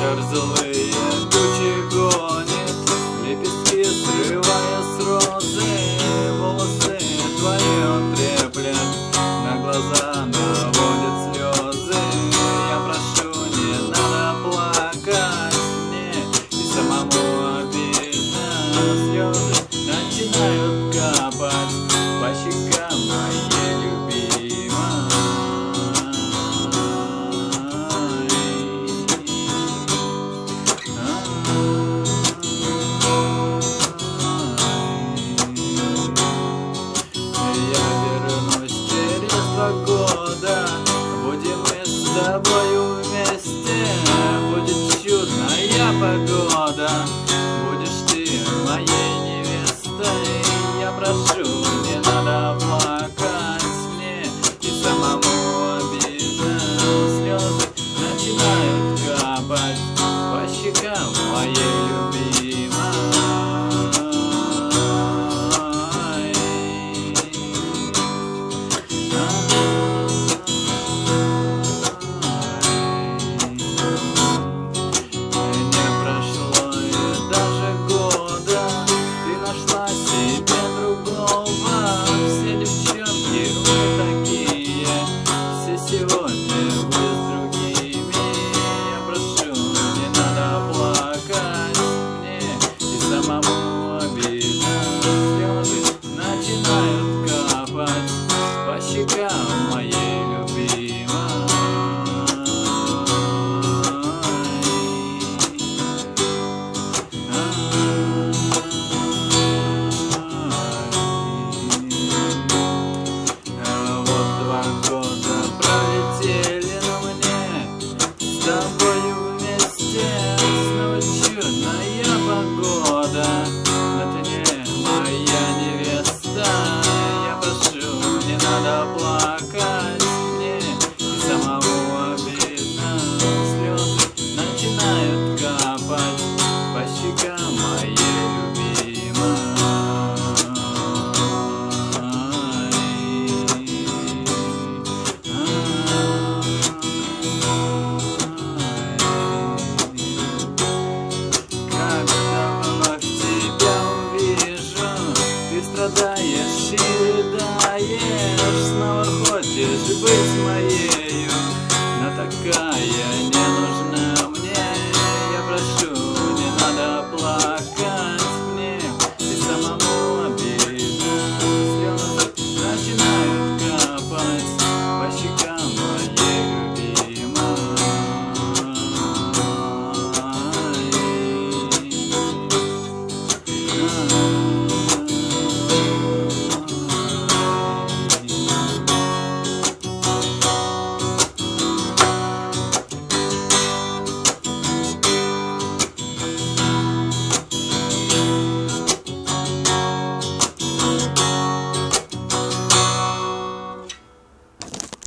ветер злые тучи гонит, лепестки срывая с розы, волосы твои он треплет, на глаза наводит слезы. Я прошу, не надо плакать мне, и самому обидно. Слезы начинают капать по щекам моей любимой. Года будем мы с тобою вместе, будет чудная погода.